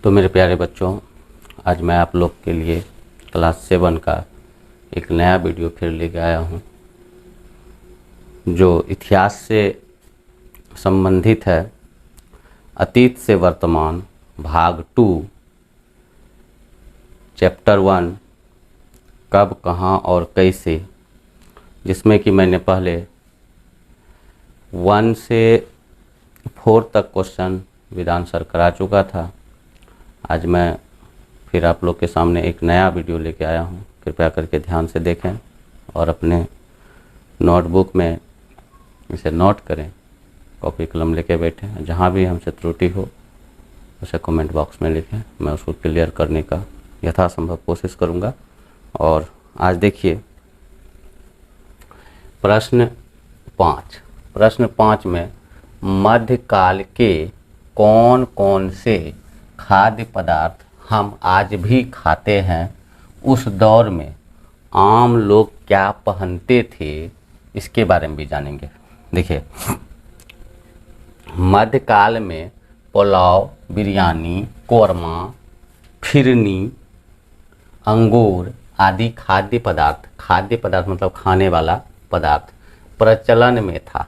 तो मेरे प्यारे बच्चों, आज मैं आप लोग के लिए क्लास 7 का एक नया वीडियो फिर लेके आया हूँ, जो इतिहास से संबंधित है। अतीत से वर्तमान भाग 2 चैप्टर 1 कब, कहाँ और कैसे, जिसमें कि मैंने पहले 1 से 4 तक क्वेश्चन विद आंसर करा चुका था। आज मैं फिर आप लोग के सामने एक नया वीडियो लेके आया हूँ। कृपया करके ध्यान से देखें और अपने नोटबुक में इसे नोट करें, कॉपी कलम लेके बैठें। जहाँ भी हमसे त्रुटि हो उसे कमेंट बॉक्स में लिखें, मैं उसको क्लियर करने का यथासंभव कोशिश करूँगा। और आज देखिए प्रश्न 5 में मध्यकाल के कौन कौन से खाद्य पदार्थ हम आज भी खाते हैं, उस दौर में आम लोग क्या पहनते थे, इसके बारे में भी जानेंगे। देखिए, मध्यकाल में पुलाव, बिरयानी, कोरमा, फिरनी, अंगूर आदि खाद्य पदार्थ मतलब खाने वाला पदार्थ प्रचलन में था।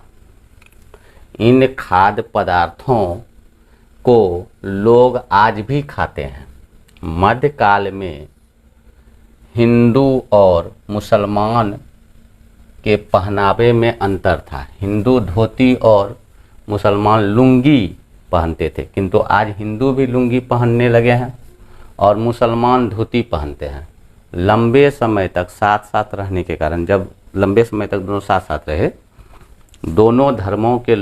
इन खाद्य पदार्थों को लोग आज भी खाते हैं। मध्यकाल में हिंदू और मुसलमान के पहनावे में अंतर था। हिंदू धोती और मुसलमान लुंगी पहनते थे, किंतु आज हिंदू भी लुंगी पहनने लगे हैं और मुसलमान धोती पहनते हैं। लंबे समय तक साथ साथ रहने के कारण, जब लंबे समय तक दोनों साथ साथ रहे, दोनों धर्मों के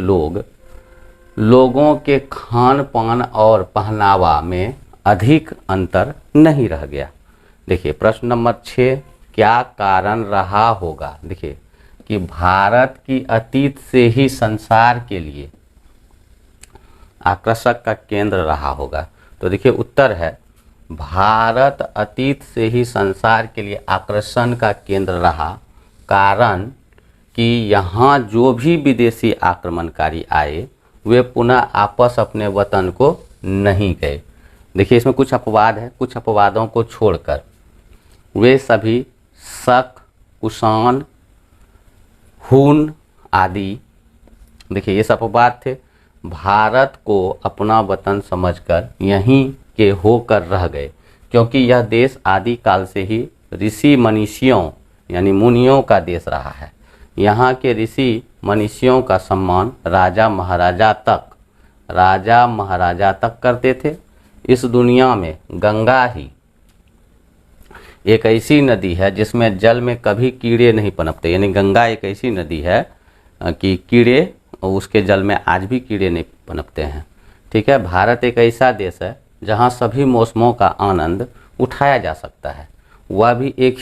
लोगों के खान पान और पहनावा में अधिक अंतर नहीं रह गया। देखिए प्रश्न नंबर 6, क्या कारण रहा होगा। देखिए कि भारत की अतीत से ही संसार के लिए आकर्षक का केंद्र रहा होगा। तो देखिए उत्तर है, भारत अतीत से ही संसार के लिए आकर्षण का केंद्र रहा। कारण कि यहाँ जो भी विदेशी आक्रमणकारी आए वे पुनः आपस अपने वतन को नहीं गए। देखिए इसमें कुछ अपवाद है, कुछ अपवादों को छोड़कर वे सभी शक, कुषाण, हुन आदि, देखिए ये सब अपवाद थे, भारत को अपना वतन समझकर यहीं के होकर रह गए, क्योंकि यह देश आदि काल से ही ऋषि मनीषियों यानी मुनियों का देश रहा है। यहाँ के ऋषि मनीषियों का सम्मान राजा महाराजा तक करते थे। इस दुनिया में गंगा ही एक ऐसी नदी है जिसमें जल में कभी कीड़े नहीं पनपते। यानी गंगा एक ऐसी नदी है कि कीड़े, उसके जल में आज भी कीड़े नहीं पनपते हैं। ठीक है, भारत एक ऐसा देश है जहाँ सभी मौसमों का आनंद उठाया जा सकता है। वह भी एक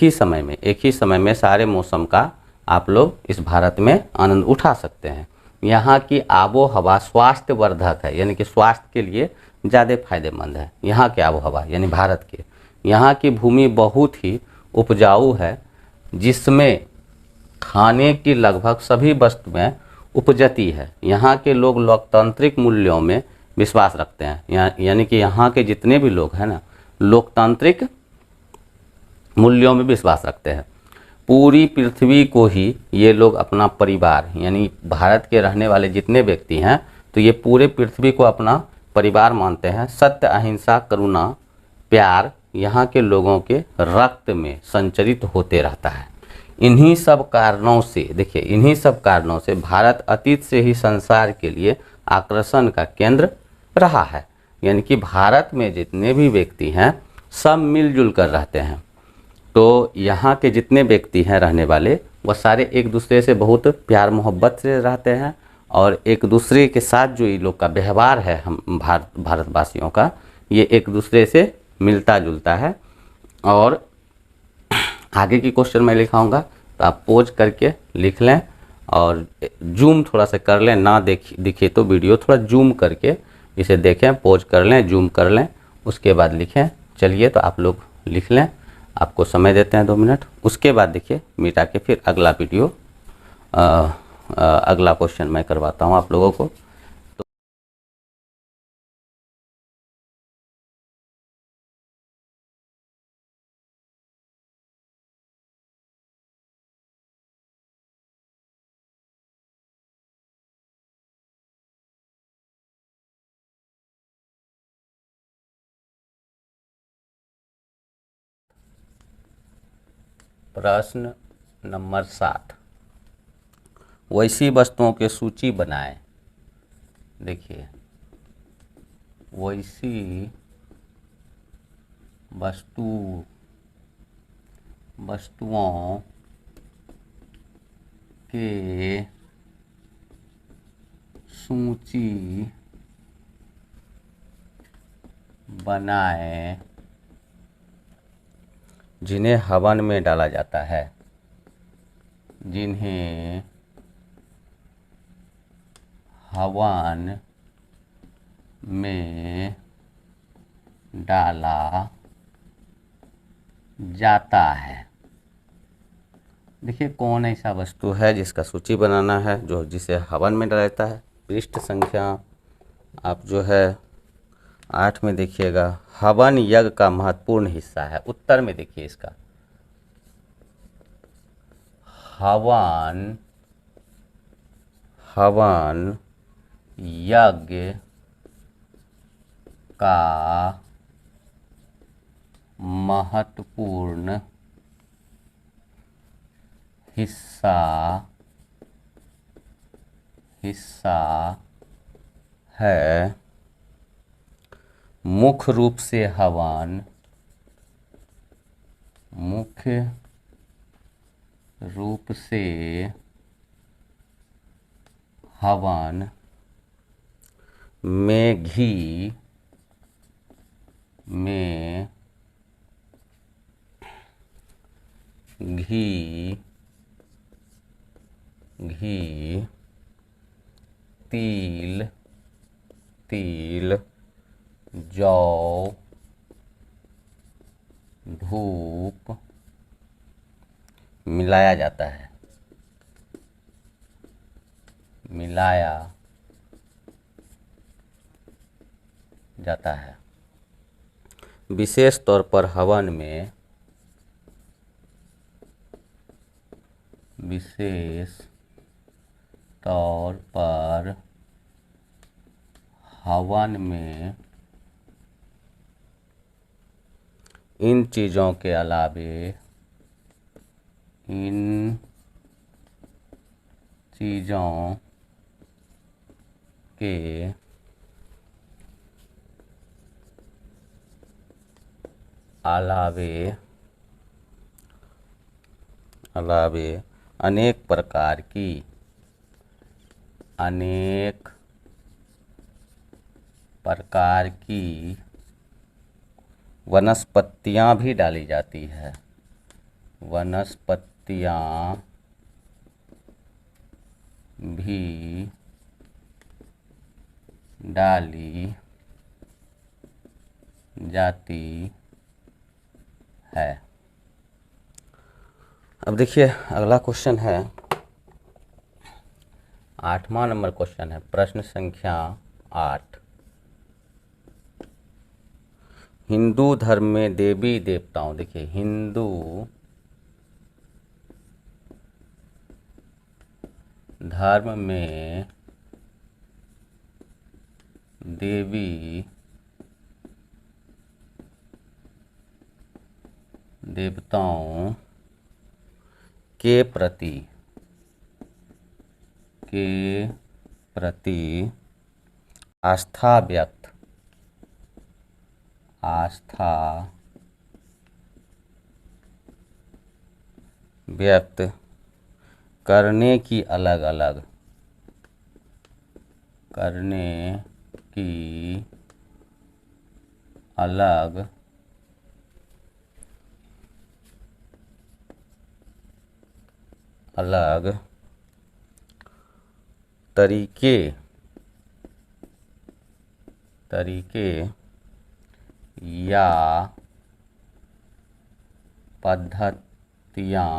ही समय में सारे मौसम का आप लोग इस भारत में आनंद उठा सकते हैं। यहाँ की आबो हवा स्वास्थ्यवर्धक है, यानी कि स्वास्थ्य के लिए ज़्यादा फायदेमंद है। यहाँ की आबो हवा यानी भारत के, यहाँ की भूमि बहुत ही उपजाऊ है, जिसमें खाने की लगभग सभी वस्तुएं उपजती है। यहाँ के लोग लोकतांत्रिक मूल्यों में विश्वास रखते हैं। यानी कि यहाँ के जितने भी लोग हैं ना, लोकतांत्रिक मूल्यों में विश्वास रखते हैं। पूरी पृथ्वी को ही ये लोग अपना परिवार, यानी भारत के रहने वाले जितने व्यक्ति हैं, तो ये पूरे पृथ्वी को अपना परिवार मानते हैं। सत्य, अहिंसा, करुणा, प्यार यहाँ के लोगों के रक्त में संचरित होते रहता है। इन्हीं सब कारणों से भारत अतीत से ही संसार के लिए आकर्षण का केंद्र रहा है। यानी कि भारत में जितने भी व्यक्ति हैं सब मिलजुल कर रहते हैं। तो यहाँ के जितने व्यक्ति हैं रहने वाले, वह सारे एक दूसरे से बहुत प्यार मोहब्बत से रहते हैं और एक दूसरे के साथ जो ये लोग का व्यवहार है हम भारतवासियों का, ये एक दूसरे से मिलता जुलता है। और आगे की क्वेश्चन मैं लिखाऊंगा, तो आप पोज करके लिख लें और जूम थोड़ा सा कर लें, ना दिखे तो वीडियो थोड़ा जूम करके इसे देखें, पोज कर लें, जूम कर लें, उसके बाद लिखें। चलिए तो आप लोग लिख लें, आपको समय देते हैं 2 मिनट। उसके बाद देखिए मिटा के फिर अगला वीडियो अगला क्वेश्चन मैं करवाता हूँ आप लोगों को। प्रश्न नंबर 7, वैसी वस्तुओं की सूची बनाएं। देखिए, वैसी वस्तुओं के सूची बनाएं जिन्हें हवन में डाला जाता है, जिन्हें हवन में डाला जाता है। देखिए, कौन ऐसा वस्तु है जिसका सूची बनाना है, जो जिसे हवन में डाला जाता है। पृष्ठ संख्या आप जो है 8 में देखिएगा, हवन यज्ञ का महत्वपूर्ण हिस्सा है। उत्तर में देखिए इसका, हवन यज्ञ का महत्वपूर्ण हिस्सा है। मुख्य रूप से हवन में घी तिल, जौ, धूप मिलाया जाता है। विशेष तौर पर हवन में इन चीज़ों के अलावे अनेक प्रकार की वनस्पतियाँ भी डाली जाती है। अब देखिए, अगला क्वेश्चन है 8वां नंबर क्वेश्चन है, प्रश्न संख्या 8। हिंदू धर्म में देवी देवताओं, देखिए हिंदू धर्म में देवी देवताओं के प्रति आस्था व्यक्त करने की अलग तरीके या पद्धतियाँ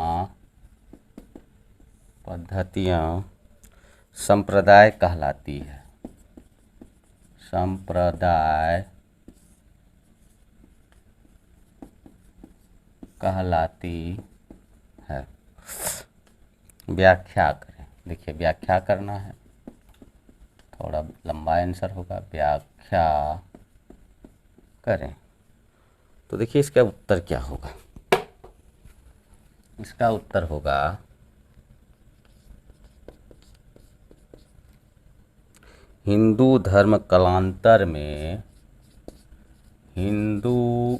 संप्रदाय कहलाती है। व्याख्या करें। देखिए, व्याख्या करना है, थोड़ा लंबा आंसर होगा। व्याख्या करें। तो देखिए इसका उत्तर क्या होगा। इसका उत्तर होगा हिंदू धर्म कालांतर में, हिंदू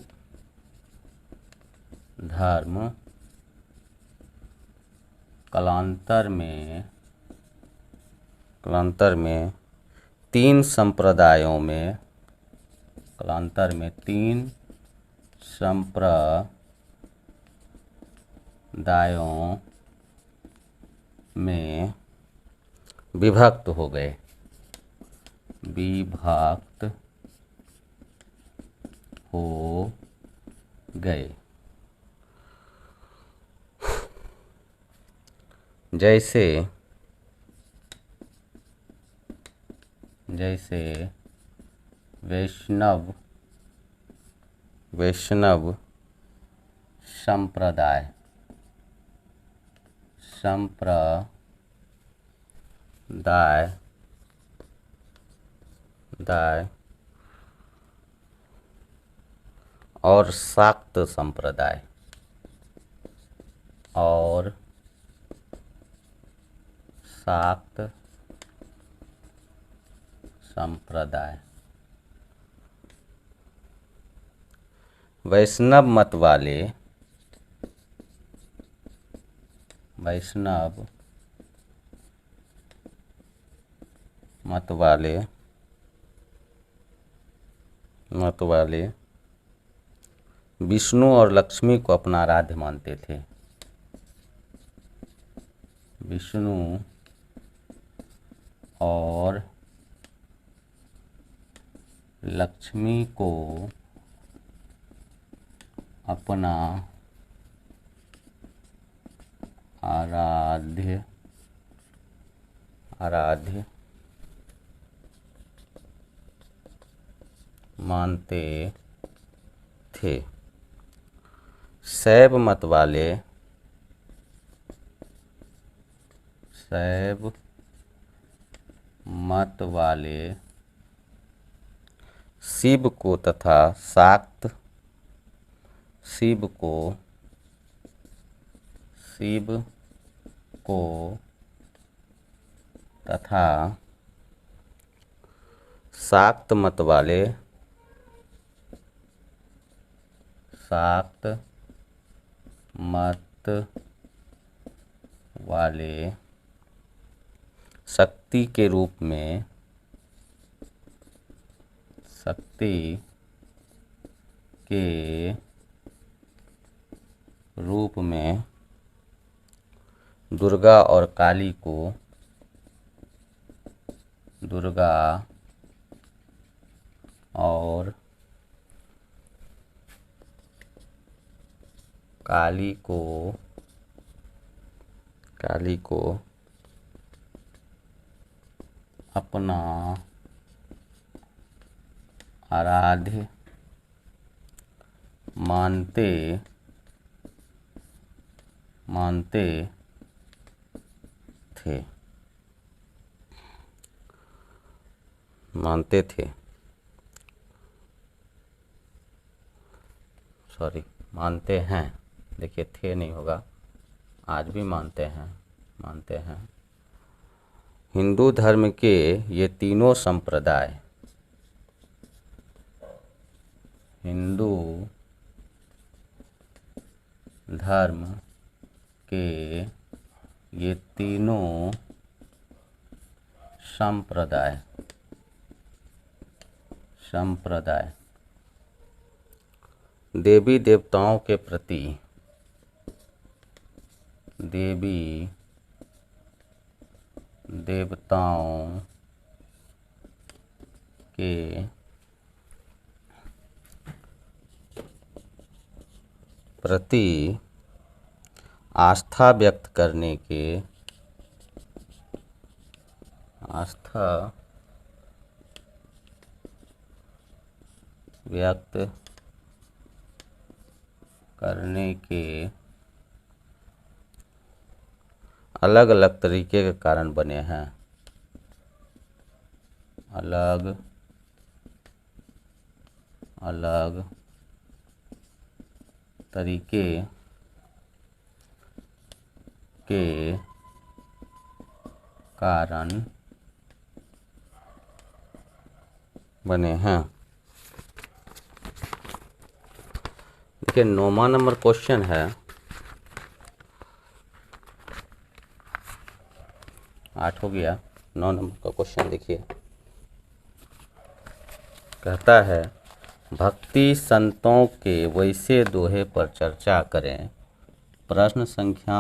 धर्म कालांतर में तीन संप्रदायों में, कालांतर में तीन संप्रदायों में विभक्त हो गए, विभक्त हो गए। जैसे वैष्णव संप्रदाय और शाक्त संप्रदाय वैष्णव मत वाले विष्णु और लक्ष्मी को अपना आराध्य मानते थे, विष्णु और लक्ष्मी को अपना आराध्य मानते थे। शैव मत वाले शिव को तथा शाक्त तथा शाक्त मत वाले शक्ति के रूप में दुर्गा और काली को अपना आराध्य मानते थे। मानते हैं, देखिए थे नहीं होगा, आज भी मानते हैं। हिंदू धर्म के ये तीनों संप्रदाय, हिंदू धर्म के ये तीनों संप्रदाय देवी देवताओं के प्रति आस्था व्यक्त करने के अलग अलग तरीके के कारण बने हैं, अलग तरीके के कारण बने हैं। देखिए 9वां नंबर क्वेश्चन है, 8 हो गया, 9 नंबर का क्वेश्चन देखिए, कहता है भक्ति संतों के वैसे दोहे पर चर्चा करें। प्रश्न संख्या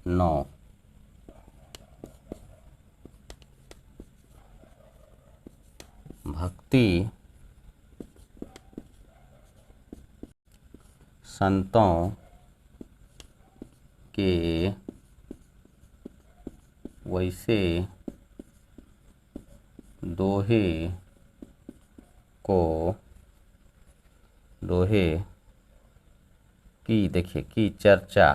9। भक्ति संतों के वैसे दोहे की, देखिए की चर्चा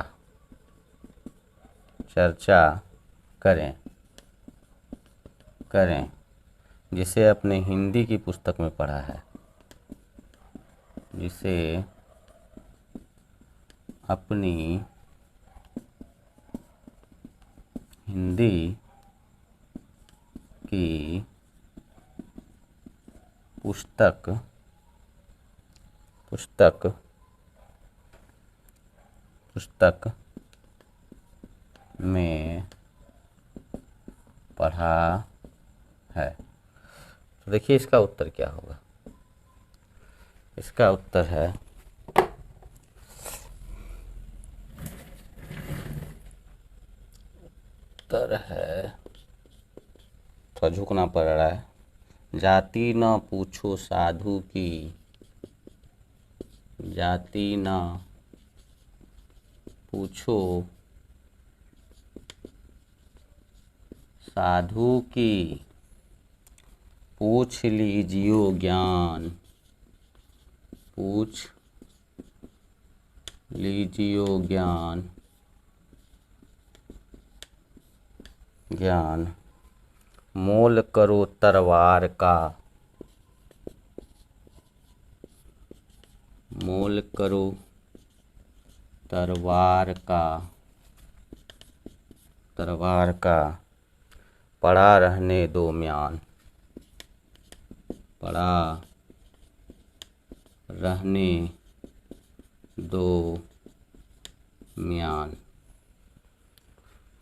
करें जिसे अपने हिंदी की पुस्तक में पढ़ा है, जिसे अपनी हिंदी की पुस्तक में पढ़ा है। तो देखिए इसका उत्तर क्या होगा। इसका उत्तर है थोड़ा झुकना पड़ रहा है। जाति न पूछो साधु की, जाति न पूछो साधु की, पूछ लीजियो ज्ञान, पूछ लीजियो ज्ञान, मोल करो तलवार का, मोल करो तलवार का, पड़ा रहने दो म्यान, पड़ा रहने दो म्यान,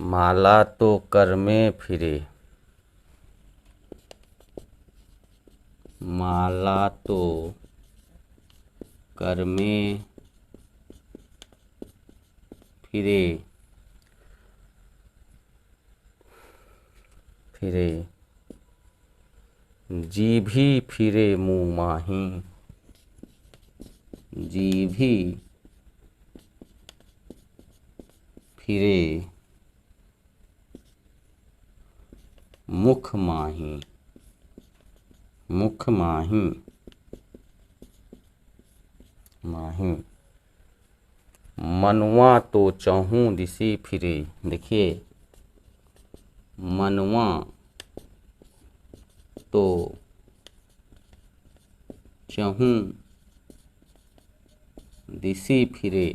माला तो कर में फिरे, माला तो कर में फिरे, जीभी फिरे मुँह माही, जीभी फिरे मुख माही, मुख माही, मनवा तो चहूँ दिशि फिरे। देखिए मनवा तो चहूँ दिशि फिरे,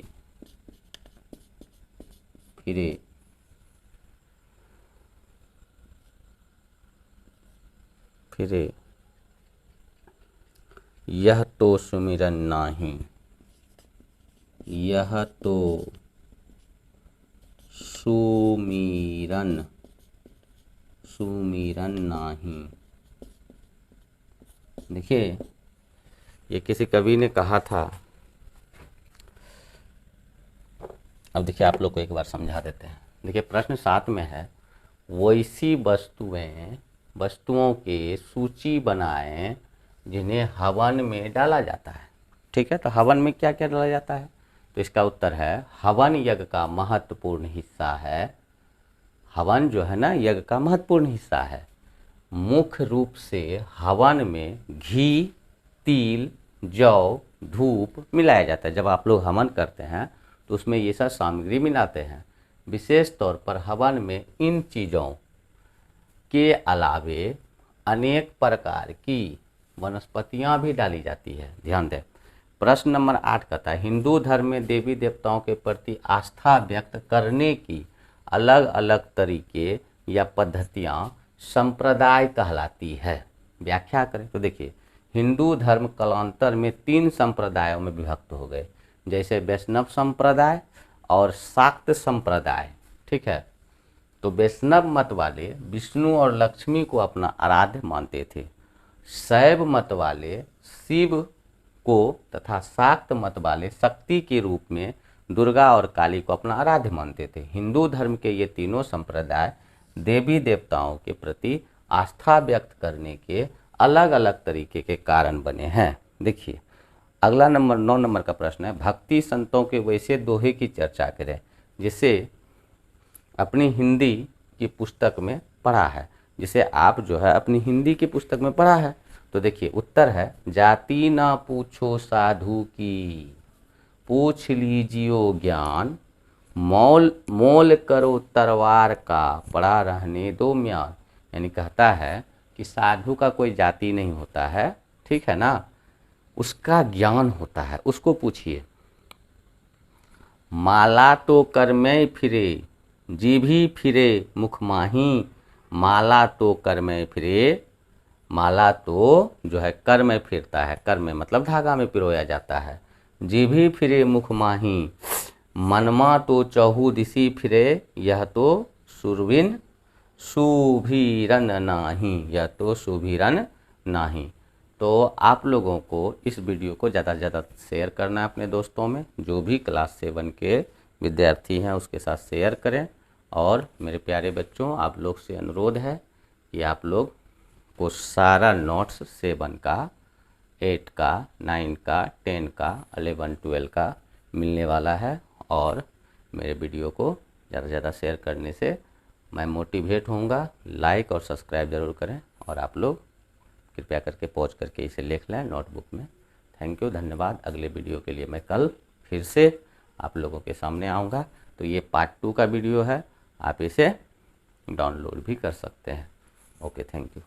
यह तो सुमिरन नाही, यह तो सुमिरन नाही। देखिए ये किसी कवि ने कहा था। अब देखिए आप लोग को एक बार समझा देते हैं। देखिए प्रश्न 7 में है, वैसी वस्तुओं के सूची बनाएं जिन्हें हवन में डाला जाता है। ठीक है, तो हवन में क्या क्या डाला जाता है? तो इसका उत्तर है हवन यज्ञ का महत्वपूर्ण हिस्सा है। हवन जो है ना यज्ञ का महत्वपूर्ण हिस्सा है। मुख्य रूप से हवन में घी, तिल, जौ, धूप मिलाया जाता है। जब आप लोग हवन करते हैं तो उसमें ये सब सामग्री मिलाते हैं। विशेष तौर पर हवन में इन चीज़ों के अलावे अनेक प्रकार की वनस्पतियां भी डाली जाती है। ध्यान दें। प्रश्न नंबर 8 कहता है, हिंदू धर्म में देवी देवताओं के प्रति आस्था व्यक्त करने की अलग अलग तरीके या पद्धतियाँ संप्रदाय कहलाती है। व्याख्या करें तो देखिए, हिंदू धर्म कालांतर में 3 संप्रदायों में विभक्त हो गए, जैसे वैष्णव संप्रदाय और शाक्त संप्रदाय। ठीक है, तो वैष्णव मत वाले विष्णु और लक्ष्मी को अपना आराध्य मानते थे, शैव मत वाले शिव को तथा शाक्त मत वाले शक्ति के रूप में दुर्गा और काली को अपना आराध्य मानते थे। हिंदू धर्म के ये तीनों संप्रदाय देवी देवताओं के प्रति आस्था व्यक्त करने के अलग अलग तरीके के कारण बने हैं। देखिए अगला नंबर 9 नंबर का प्रश्न है, भक्ति संतों के वैसे दोहे की चर्चा करें जिसे अपनी हिंदी की पुस्तक में पढ़ा है, जिसे आप जो है अपनी हिंदी की पुस्तक में पढ़ा है। तो देखिए उत्तर है, जाति ना पूछो साधु की, पूछ लीजियो ज्ञान, मोल करो तरवार का, पड़ा रहने दो म्यान। यानी कहता है कि साधु का कोई जाति नहीं होता है, ठीक है ना, उसका ज्ञान होता है, उसको पूछिए। माला तो कर में फिरे, जीभी फिरे मुख माही, माला तो कर में फिरे, माला तो जो है कर में फिरता है, कर में मतलब धागा में पिरोया जाता है। जीभी फिरे मुख माही, मनमा तो चहु दिशी फिरे, यह तो सुरविन सुभीरन नाही, यह तो सुभीरन नाही। तो आप लोगों को इस वीडियो को ज़्यादा से ज़्यादा शेयर करना है अपने दोस्तों में, जो भी क्लास 7 के विद्यार्थी हैं उसके साथ शेयर करें। और मेरे प्यारे बच्चों, आप लोग से अनुरोध है कि आप लोग को सारा नोट्स 7 का, 8 का, 9 का, 10 का, 11, 12 का मिलने वाला है। और मेरे वीडियो को ज़्यादा से ज़्यादा शेयर करने से मैं मोटिवेट होऊंगा। लाइक और सब्सक्राइब ज़रूर करें, और आप लोग कृपया करके पॉज करके इसे लिख लें नोटबुक में। थैंक यू, धन्यवाद। अगले वीडियो के लिए मैं कल फिर से आप लोगों के सामने आऊँगा। तो ये पार्ट 2 का वीडियो है, आप इसे डाउनलोड भी कर सकते हैं। Okay, thank you.